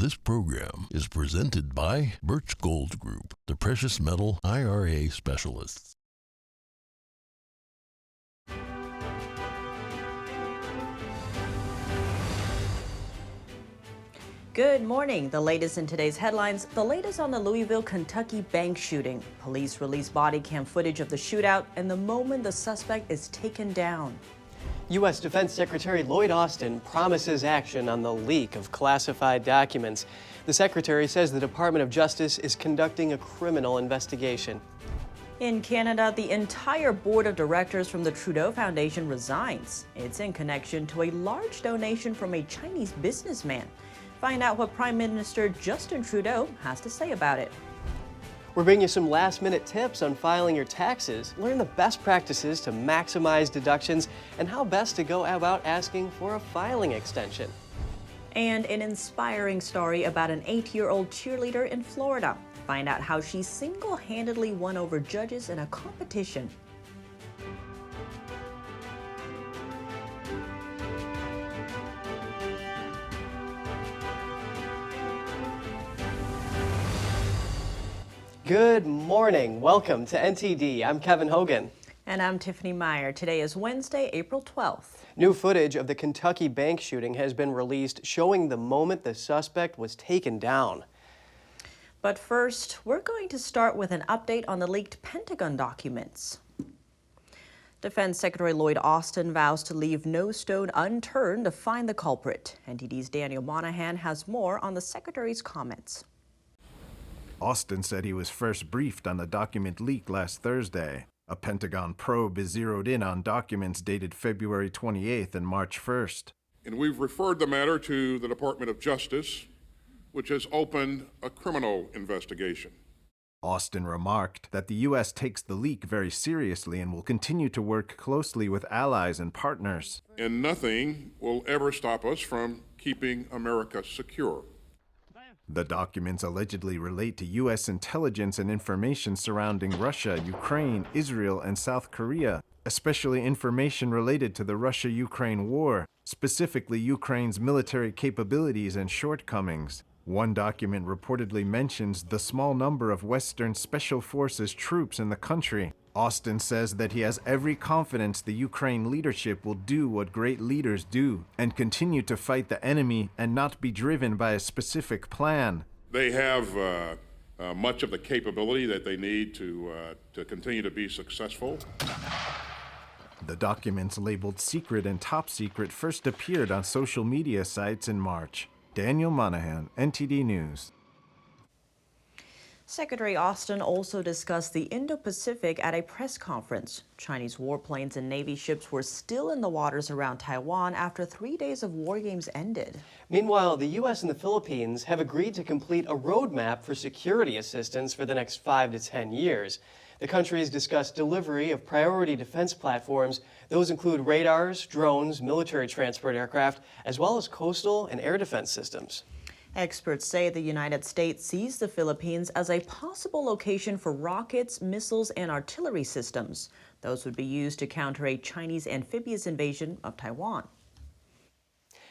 This program is presented by Birch Gold Group, the precious metal IRA specialists. Good morning. The latest in today's headlines. The latest on the Louisville, Kentucky bank shooting. Police release body cam footage of the shootout and the moment the suspect is taken down. U.S. Defense Secretary Lloyd Austin promises action on the leak of classified documents. The secretary says the Department of Justice is conducting a criminal investigation. In Canada, the entire board of directors from the Trudeau Foundation resigns. It's in connection to a large donation from a Chinese businessman. Find out what Prime Minister Justin Trudeau has to say about it. We're bringing you some last-minute tips on filing your taxes, learn the best practices to maximize deductions, and how best to go about asking for a filing extension. And an inspiring story about an 8-year-old cheerleader in Florida. Find out how she single-handedly won over judges in a competition. Good morning. Welcome to NTD. I'm Kevin Hogan. And I'm Tiffany Meyer. Today is Wednesday, April 12th. New footage of the Kentucky bank shooting has been released showing the moment the suspect was taken down. But first, we're going to start with an update on the leaked Pentagon documents. Defense Secretary Lloyd Austin vows to leave no stone unturned to find the culprit. NTD's Daniel Monahan has more on the Secretary's comments. Austin said he was first briefed on the document leak last Thursday. A Pentagon probe is zeroed in on documents dated February 28th and March 1st. And we've referred the matter to the Department of Justice, which has opened a criminal investigation. Austin remarked that the U.S. takes the leak very seriously and will continue to work closely with allies and partners. And nothing will ever stop us from keeping America secure. The documents allegedly relate to U.S. intelligence and information surrounding Russia, Ukraine, Israel, and South Korea, especially information related to the Russia-Ukraine war, specifically Ukraine's military capabilities and shortcomings. One document reportedly mentions the small number of Western Special Forces troops in the country. Austin says that he has every confidence the Ukraine leadership will do what great leaders do and continue to fight the enemy and not be driven by a specific plan. They have much of the capability that they need to continue to be successful. The documents labeled secret and top secret first appeared on social media sites in March. Daniel Monahan, NTD News. Secretary Austin also discussed the Indo-Pacific at a press conference. Chinese warplanes and Navy ships were still in the waters around Taiwan after 3 days of war games ended. Meanwhile, the U.S. and the Philippines have agreed to complete a roadmap for security assistance for the next 5 to 10 years. The countries discussed delivery of priority defense platforms. Those include radars, drones, military transport aircraft, as well as coastal and air defense systems. Experts say the United States sees the Philippines as a possible location for rockets, missiles, and artillery systems. Those would be used to counter a Chinese amphibious invasion of Taiwan.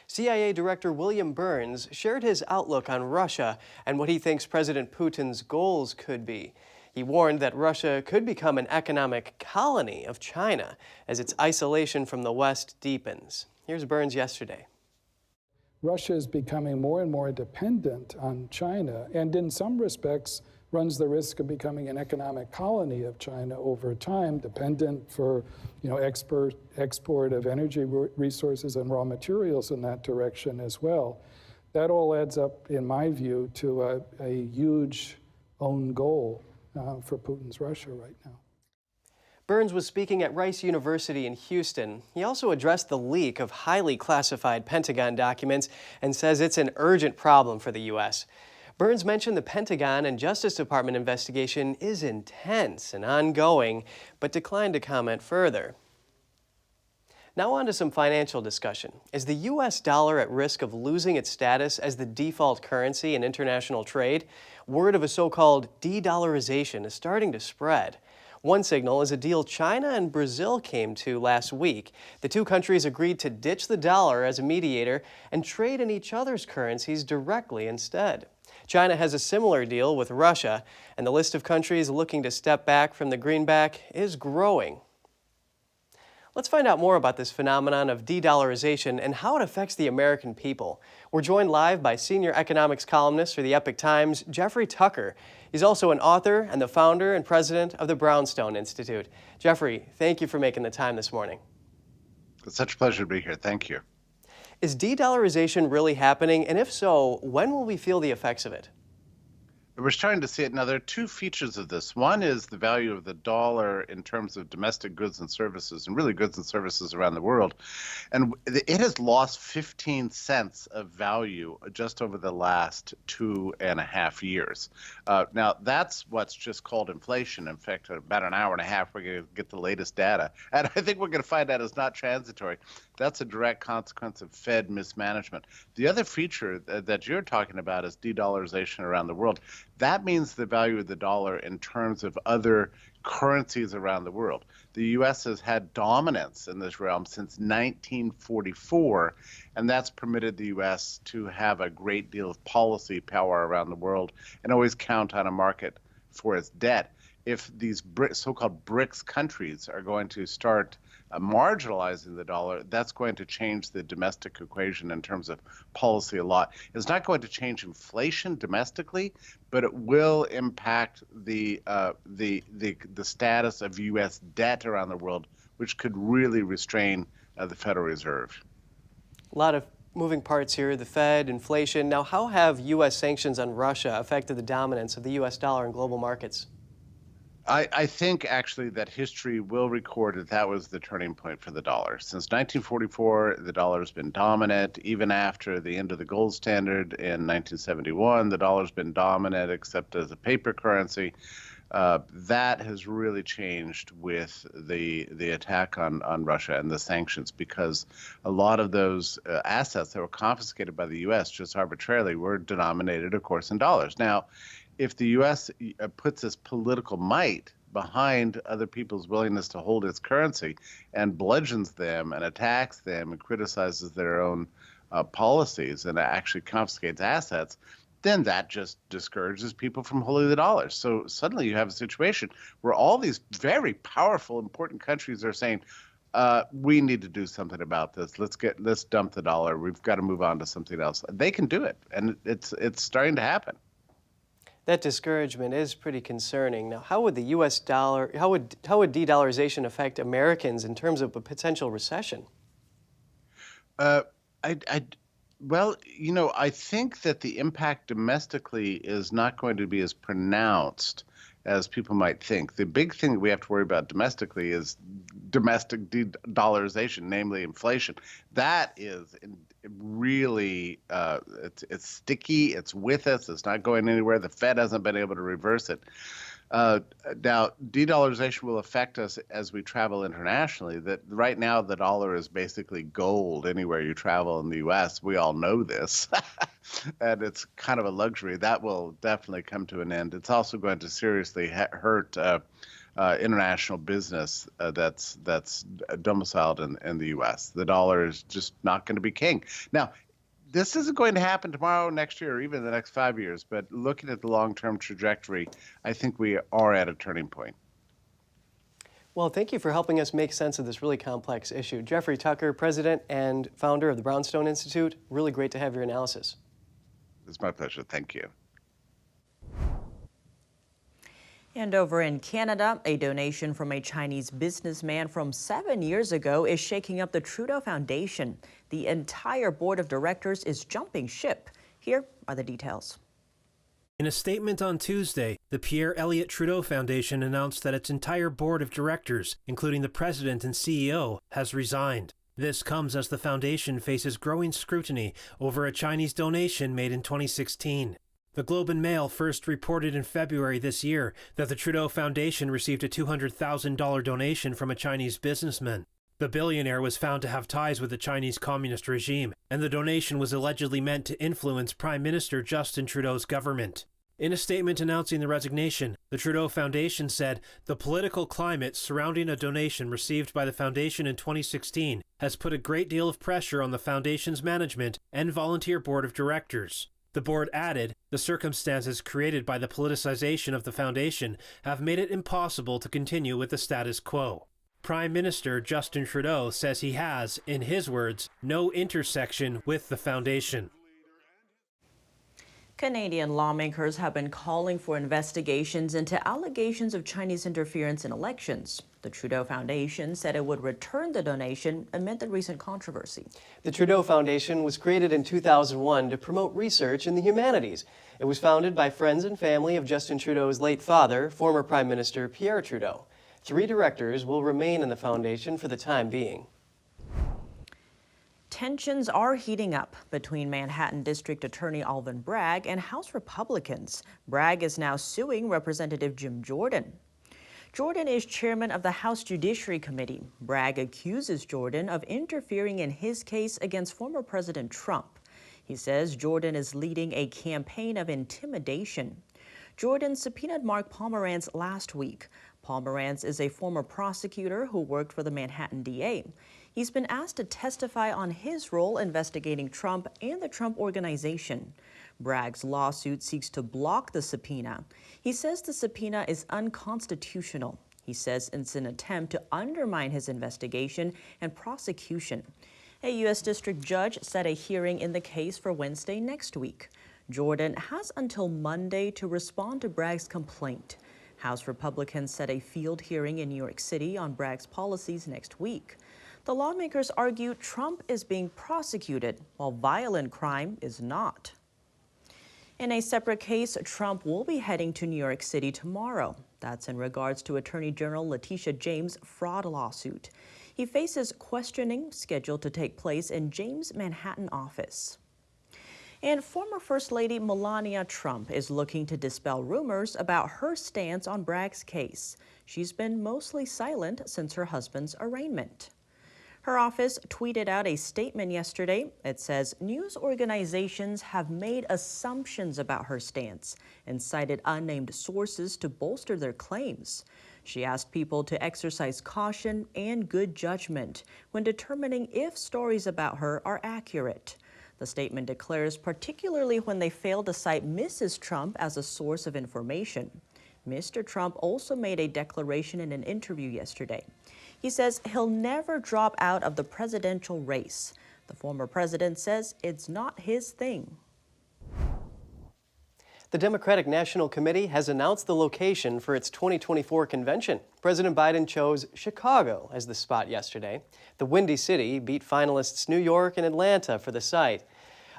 CIA Director William Burns shared his outlook on Russia and what he thinks President Putin's goals could be. He warned that Russia could become an economic colony of China as its isolation from the West deepens. Here's Burns yesterday. Russia is becoming more and more dependent on China, and in some respects runs the risk of becoming an economic colony of China over time, dependent for export of energy resources and raw materials in that direction as well. That all adds up, in my view, to a huge own goal for Putin's Russia right now. Burns was speaking at Rice University in Houston. He also addressed the leak of highly classified Pentagon documents and says it's an urgent problem for the U.S. Burns mentioned the Pentagon and Justice Department investigation is intense and ongoing, but declined to comment further. Now on to some financial discussion. Is the U.S. dollar at risk of losing its status as the default currency in international trade? Word of a so-called de-dollarization is starting to spread. One signal is a deal China and Brazil came to last week. The two countries agreed to ditch the dollar as a mediator and trade in each other's currencies directly instead. China has a similar deal with Russia, and the list of countries looking to step back from the greenback is growing. Let's find out more about this phenomenon of de-dollarization and how it affects the American people. We're joined live by senior economics columnist for the Epoch Times, Jeffrey Tucker. He's also an author and the founder and president of the Brownstone Institute. Jeffrey, thank you for making the time this morning. It's such a pleasure to be here. Thank you. Is de-dollarization really happening? And if so, when will we feel the effects of it? We're starting to see it. Now, there are two features of this. One is the value of the dollar in terms of domestic goods and services, and really goods and services around the world. And it has lost 15 cents of value just over the last 2.5 years. Now, that's what's just called inflation. In fact, about an hour and a half, we're going to get the latest data. And I think we're going to find out it's not transitory. That's a direct consequence of Fed mismanagement. The other feature that you're talking about is de-dollarization around the world. That means the value of the dollar in terms of other currencies around the world. The U.S. has had dominance in this realm since 1944, and that's permitted the U.S. to have a great deal of policy power around the world and always count on a market for its debt. If these so-called BRICS countries are going to start marginalizing the dollar, that's going to change the domestic equation in terms of policy a lot. It's not going to change inflation domestically, but it will impact the status of U.S. debt around the world, which could really restrain the Federal Reserve. A lot of moving parts here, the Fed, inflation. Now, how have U.S. sanctions on Russia affected the dominance of the U.S. dollar in global markets? I think actually that history will record that was the turning point for the dollar. Since 1944, the dollar has been dominant. Even after the end of the gold standard in 1971, the dollar's been dominant except as a paper currency. That has really changed with the attack on Russia and the sanctions, because a lot of those assets that were confiscated by the U.S. just arbitrarily were denominated, of course, in dollars. Now, if the U.S. puts its political might behind other people's willingness to hold its currency and bludgeons them and attacks them and criticizes their own policies and actually confiscates assets, then that just discourages people from holding the dollars. So suddenly you have a situation where all these very powerful, important countries are saying, we need to do something about this. Let's dump the dollar. We've got to move on to something else. They can do it, and it's starting to happen. That discouragement is pretty concerning. Now, how would the U.S. dollar, how would de-dollarization affect Americans in terms of a potential recession? Well, I think that the impact domestically is not going to be as pronounced as people might think. The big thing that we have to worry about domestically is domestic de-dollarization, namely inflation. That is really, it's sticky, it's with us, it's not going anywhere. The Fed hasn't been able to reverse it. Now, de-dollarization will affect us as we travel internationally. That right now the dollar is basically gold anywhere you travel in the U.S. We all know this, and it's kind of a luxury. That will definitely come to an end. It's also going to seriously hurt international business that's domiciled in the U.S. The dollar is just not going to be king. Now, this isn't going to happen tomorrow, next year, or even the next 5 years. But looking at the long-term trajectory, I think we are at a turning point. Well, thank you for helping us make sense of this really complex issue. Jeffrey Tucker, president and founder of the Brownstone Institute. Really great to have your analysis. It's my pleasure. Thank you. And over in Canada, a donation from a Chinese businessman from 7 years ago is shaking up the Trudeau Foundation. The entire board of directors is jumping ship. Here are the details. In a statement on Tuesday, the Pierre Elliott Trudeau Foundation announced that its entire board of directors, including the president and CEO, has resigned. This comes as the foundation faces growing scrutiny over a Chinese donation made in 2016. The Globe and Mail first reported in February this year that the Trudeau Foundation received a $200,000 donation from a Chinese businessman. The billionaire was found to have ties with the Chinese communist regime, and the donation was allegedly meant to influence Prime Minister Justin Trudeau's government. In a statement announcing the resignation, the Trudeau Foundation said the political climate surrounding a donation received by the foundation in 2016 has put a great deal of pressure on the foundation's management and volunteer board of directors. The board added, the circumstances created by the politicization of the foundation have made it impossible to continue with the status quo. Prime Minister Justin Trudeau says he has, in his words, no intersection with the foundation. Canadian lawmakers have been calling for investigations into allegations of Chinese interference in elections. The Trudeau Foundation said it would return the donation amid the recent controversy. The Trudeau Foundation was created in 2001 to promote research in the humanities. It was founded by friends and family of Justin Trudeau's late father, former Prime Minister Pierre Trudeau. 3 directors will remain in the foundation for the time being. Tensions are heating up between Manhattan District Attorney Alvin Bragg and House Republicans. Bragg is now suing Representative Jim Jordan. Jordan is chairman of the House Judiciary Committee. Bragg accuses Jordan of interfering in his case against former President Trump. He says Jordan is leading a campaign of intimidation. Jordan subpoenaed Mark Pomerantz last week. Pomerantz is a former prosecutor who worked for the Manhattan DA. He's been asked to testify on his role investigating Trump and the Trump Organization. Bragg's lawsuit seeks to block the subpoena. He says the subpoena is unconstitutional. He says it's an attempt to undermine his investigation and prosecution. A U.S. district judge set a hearing in the case for Wednesday next week. Jordan has until Monday to respond to Bragg's complaint. House Republicans set a field hearing in New York City on Bragg's policies next week. The lawmakers argue Trump is being prosecuted while violent crime is not. In a separate case, Trump will be heading to New York City tomorrow. That's in regards to Attorney General Letitia James' fraud lawsuit. He faces questioning scheduled to take place in James' Manhattan office. And former First Lady Melania Trump is looking to dispel rumors about her stance on Bragg's case. She's been mostly silent since her husband's arraignment. Her office tweeted out a statement yesterday. It says news organizations have made assumptions about her stance and cited unnamed sources to bolster their claims. She asked people to exercise caution and good judgment when determining if stories about her are accurate. The statement declares particularly when they fail to cite Mrs. Trump as a source of information. Mr. Trump also made a declaration in an interview yesterday. He says he'll never drop out of the presidential race. The former president says it's not his thing. The Democratic National Committee has announced the location for its 2024 convention. President Biden chose Chicago as the spot yesterday. The Windy City beat finalists New York and Atlanta for the site.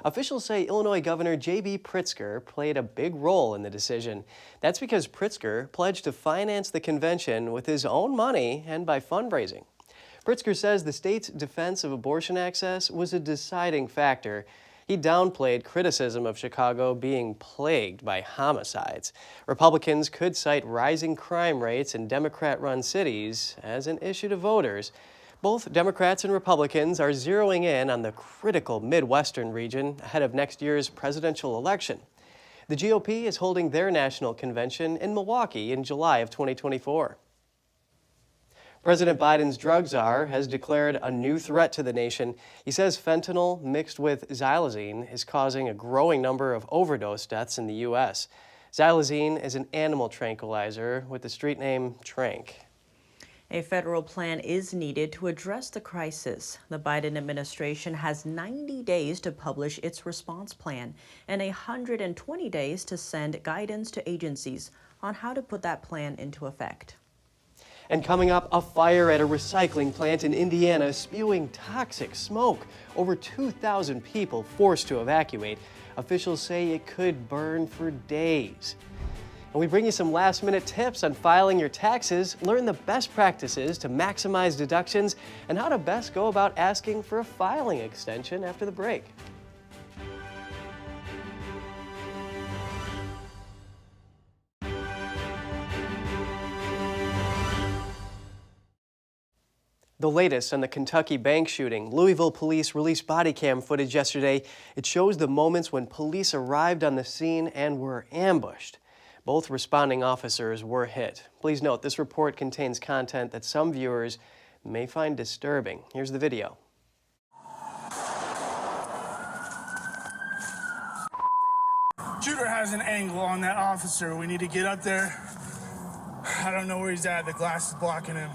Officials say Illinois Governor J.B. Pritzker played a big role in the decision. That's because Pritzker pledged to finance the convention with his own money and by fundraising. Pritzker says the state's defense of abortion access was a deciding factor. He downplayed criticism of Chicago being plagued by homicides. Republicans could cite rising crime rates in Democrat-run cities as an issue to voters. Both Democrats and Republicans are zeroing in on the critical Midwestern region ahead of next year's presidential election. The GOP is holding their national convention in Milwaukee in July of 2024. President Biden's drug czar has declared a new threat to the nation. He says fentanyl mixed with xylazine is causing a growing number of overdose deaths in the U.S. Xylazine is an animal tranquilizer with the street name Trank. A federal plan is needed to address the crisis. The Biden administration has 90 days to publish its response plan and 120 days to send guidance to agencies on how to put that plan into effect. And coming up, a fire at a recycling plant in Indiana spewing toxic smoke. Over 2,000 people forced to evacuate. Officials say it could burn for days. And we bring you some last-minute tips on filing your taxes, learn the best practices to maximize deductions, and how to best go about asking for a filing extension after the break. The latest on the Kentucky bank shooting. Louisville police released body cam footage yesterday. It shows the moments when police arrived on the scene and were ambushed. Both responding officers were hit. Please note, this report contains content that some viewers may find disturbing. Here's the video. Shooter has an angle on that officer. We need to get up there. I don't know where he's at. The glass is blocking him.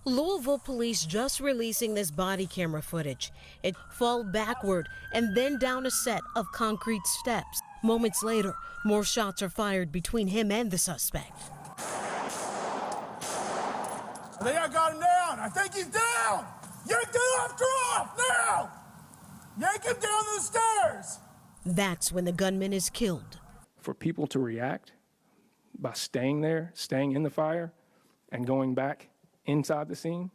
Louisville police just releasing this body camera footage. It fall backward and then down a set of concrete steps. Moments later, more shots are fired between him and the suspect. I think I got him down. I think he's down. Yank the lifter off now. Yank him down the stairs. That's when the gunman is killed. For people to react by staying there, staying in the fire, and going back inside the scene,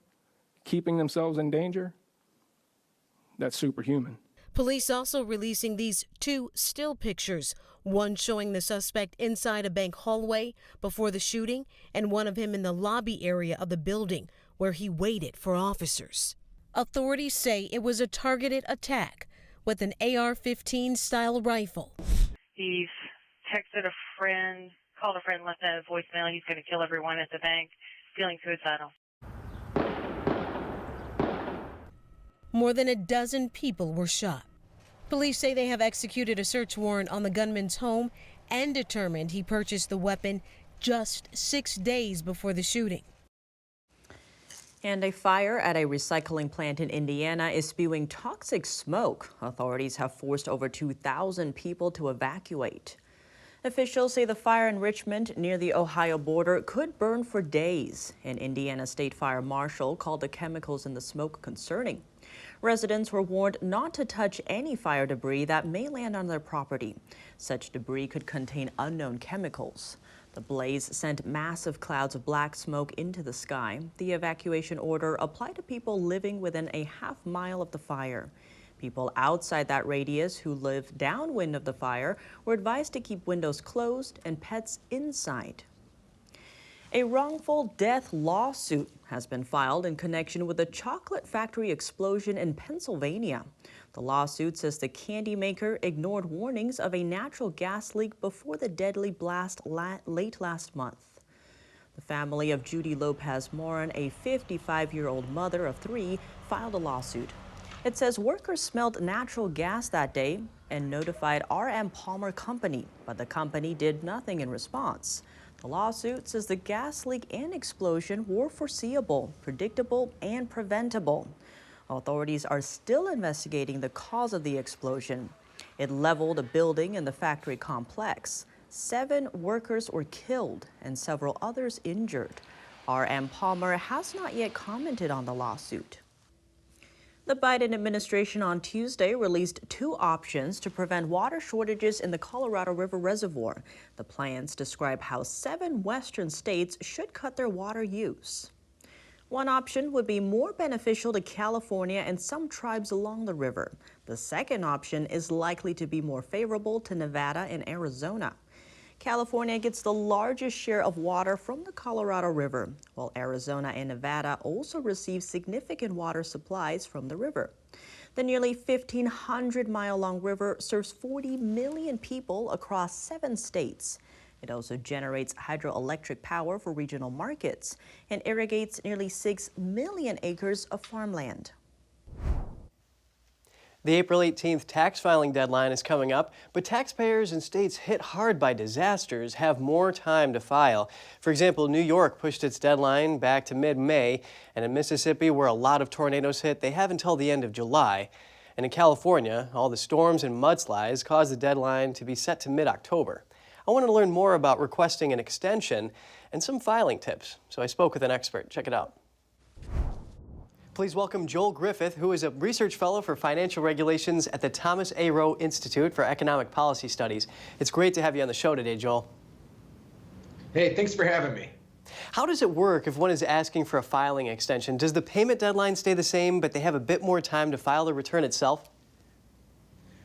keeping themselves in danger, that's superhuman. Police also releasing these two still pictures, one showing the suspect inside a bank hallway before the shooting, and one of him in the lobby area of the building where he waited for officers. Authorities say it was a targeted attack with an AR-15 style rifle. He's texted a friend, called a friend, left a voicemail. He's going to kill everyone at the bank, feeling suicidal. More than a dozen people were shot. Police say they have executed a search warrant on the gunman's home and determined he purchased the weapon just 6 days before the shooting. And a fire at a recycling plant in Indiana is spewing toxic smoke. Authorities have forced over 2,000 people to evacuate. Officials say the fire enrichment near the Ohio border could burn for days. An Indiana State Fire Marshal called the chemicals in the smoke concerning. Residents were warned not to touch any fire debris that may land on their property. Such debris could contain unknown chemicals. The blaze sent massive clouds of black smoke into the sky. The evacuation order applied to people living within a half-mile of the fire. People outside that radius who live downwind of the fire were advised to keep windows closed and pets inside. A wrongful death lawsuit has been filed in connection with a chocolate factory explosion in Pennsylvania. The lawsuit says the candy maker ignored warnings of a natural gas leak before the deadly blast late last month. The family of Judy Lopez Morin, a 55-year-old mother of 3, filed a lawsuit. It says workers smelled natural gas that day and notified R.M. Palmer Company, but the company did nothing in response. The lawsuit says the gas leak and explosion were foreseeable, predictable, and preventable. Authorities are still investigating the cause of the explosion. It leveled a building in the factory complex. 7 workers were killed and several others injured. R.M. Palmer has not yet commented on the lawsuit. The Biden administration on Tuesday released 2 options to prevent water shortages in the Colorado River Reservoir. The plans describe how 7 western states should cut their water use. One option would be more beneficial to California and some tribes along the river. The second option is likely to be more favorable to Nevada and Arizona. California gets the largest share of water from the Colorado River, while Arizona and Nevada also receive significant water supplies from the river. The nearly 1,500-mile-long river serves 40 million people across 7 states. It also generates hydroelectric power for regional markets and irrigates nearly 6 million acres of farmland. The April 18th tax filing deadline is coming up, but taxpayers in states hit hard by disasters have more time to file. For example, New York pushed its deadline back to mid-May, and in Mississippi, where a lot of tornadoes hit, they have until the end of July. And in California, all the storms and mudslides caused the deadline to be set to mid-October. I wanted to learn more about requesting an extension and some filing tips, so I spoke with an expert. Check it out. Please welcome Joel Griffith, who is a research fellow for financial regulations at the Thomas A. Rowe Institute for Economic Policy Studies. It's great to have you on the show today, Joel. Hey, thanks for having me. How does it work if one is asking for a filing extension? Does the payment deadline stay the same, but they have a bit more time to file the return itself?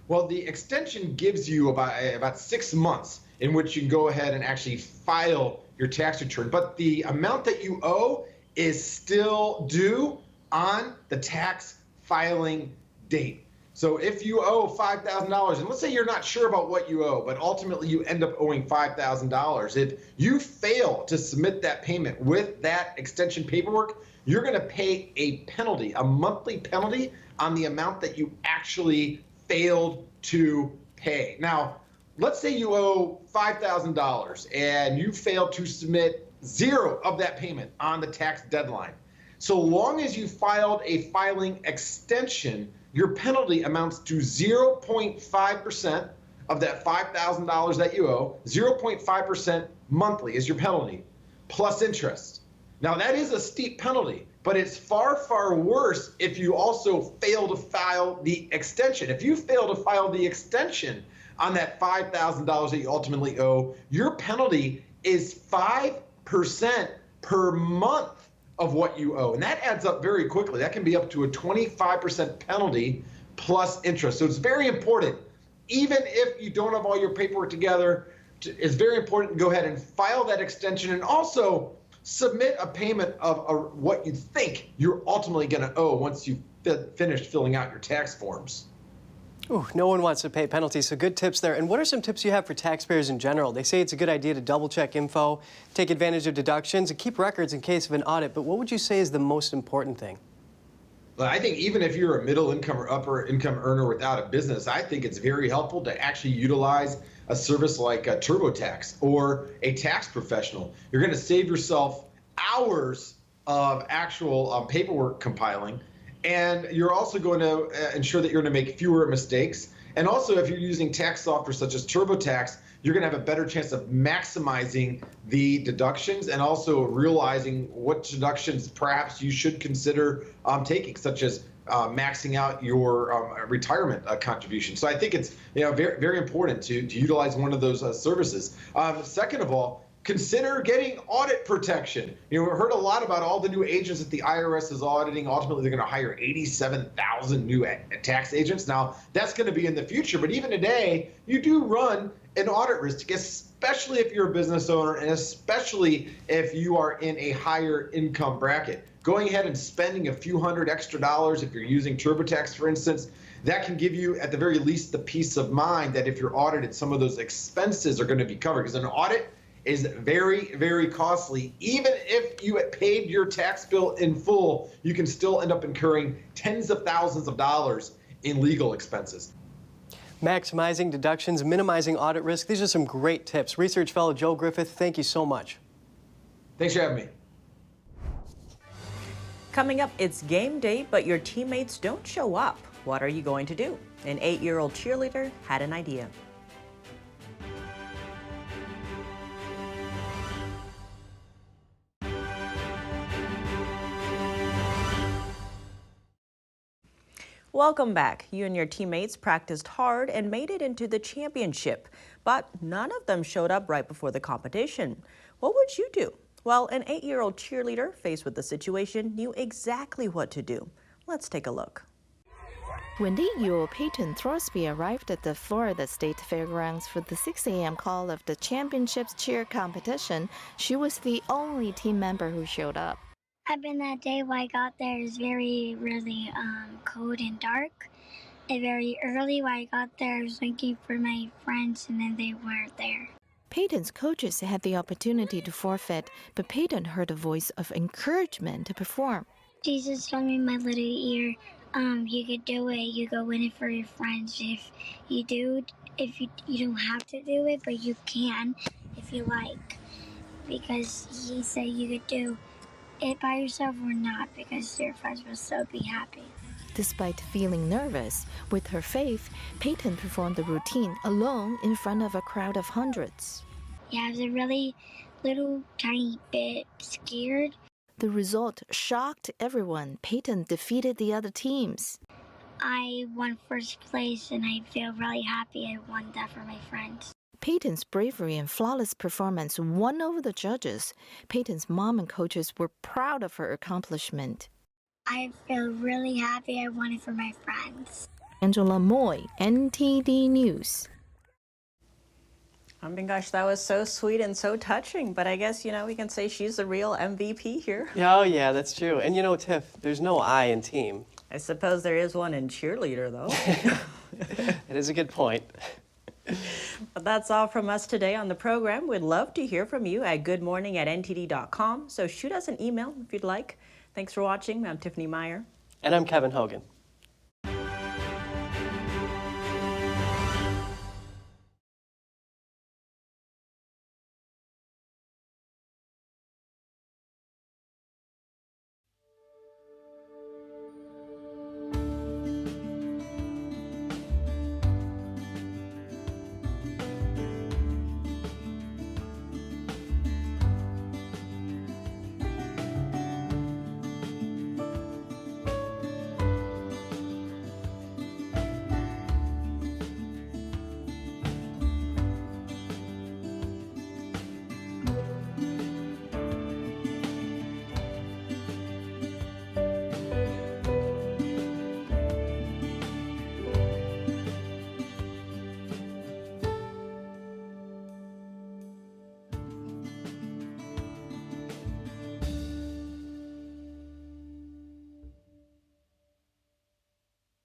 Well, the extension gives you about 6 months in which you can go ahead and actually file your tax return, but the amount that you owe is still due on the tax filing date. So if you owe $5,000, and let's say you're not sure about what you owe, but ultimately you end up owing $5,000, if you fail to submit that payment with that extension paperwork, you're going to pay a penalty, a monthly penalty on the amount that you actually failed to pay. Now, let's say you owe $5,000 and you failed to submit zero of that payment on the tax deadline. So long as you filed a filing extension, your penalty amounts to 0.5% of that $5,000 that you owe. 0.5% monthly is your penalty, plus interest. Now, that is a steep penalty, but it's far, far worse if you also fail to file the extension. If you fail to file the extension on that $5,000 that you ultimately owe, your penalty is 5% per month of what you owe. And that adds up very quickly. That can be up to a 25% penalty plus interest. So it's very important, even if you don't have all your paperwork together, it's very important to go ahead and file that extension and also submit a payment of what you think you're ultimately going to owe once you've finished filling out your tax forms. Ooh, no one wants to pay penalties, so good tips there. And what are some tips you have for taxpayers in general? They say it's a good idea to double-check info, take advantage of deductions, and keep records in case of an audit. But what would you say is the most important thing? Well, I think even if you're a middle income or upper income earner without a business, I think it's very helpful to actually utilize a service like TurboTax or a tax professional. You're going to save yourself hours of actual paperwork compiling. And you're also going to ensure that you're going to make fewer mistakes. And also, if you're using tax software such as TurboTax, you're going to have a better chance of maximizing the deductions and also realizing what deductions perhaps you should consider taking, such as maxing out your retirement contribution. So I think it's very, very important to utilize one of those services. Second of all, consider getting audit protection. We heard a lot about all the new agents that the IRS is auditing. Ultimately, they're going to hire 87,000 new tax agents. Now, that's going to be in the future, but even today, you do run an audit risk, especially if you're a business owner and especially if you are in a higher income bracket. Going ahead and spending a few $100 extra if you're using TurboTax, for instance, that can give you, at the very least, the peace of mind that if you're audited, some of those expenses are going to be covered. Because an audit is very, very costly. Even if you had paid your tax bill in full, you can still end up incurring tens of thousands of dollars in legal expenses. Maximizing deductions, minimizing audit risk. These are some great tips. Research fellow Joe Griffith, thank you so much. Thanks for having me. Coming up, it's game day, but your teammates don't show up. What are you going to do? An 8-year-old cheerleader had an idea. Welcome back. You and your teammates practiced hard and made it into the championship, but none of them showed up right before the competition. What would you do? Well, an 8-year-old cheerleader faced with the situation knew exactly what to do. Let's take a look. When 8-year-old Peyton Thorsby arrived at the Florida State Fairgrounds for the 6 a.m. call of the championships cheer competition, she was the only team member who showed up. Happened that day when I got there is really cold and dark. And very early when I got there, I was looking for my friends and then they weren't there. Peyton's coaches had the opportunity to forfeit, but Peyton heard a voice of encouragement to perform. Jesus told me in my little ear, you could do it, you go win it for your friends. If you don't have to do it, but you can if you like. Because he said you could do it by yourself or not, because your friends will still be happy. Despite feeling nervous, with her faith, Peyton performed the routine alone in front of a crowd of hundreds. Yeah, I was a really little tiny bit scared. The result shocked everyone. Peyton defeated the other teams. I won first place and I feel really happy I won that for my friends. Peyton's bravery and flawless performance won over the judges. Peyton's mom and coaches were proud of her accomplishment. I feel really happy I won it for my friends. Angela Moy, NTD News. I mean, gosh, that was so sweet and so touching. But I guess, we can say she's the real MVP here. Oh, yeah, that's true. And Tiff, there's no I in team. I suppose there is one in cheerleader, though. It is a good point. But that's all from us today on the program. We'd love to hear from you at goodmorning@ntd.com. So shoot us an email if you'd like. Thanks for watching. I'm Tiffany Meyer. And I'm Kevin Hogan.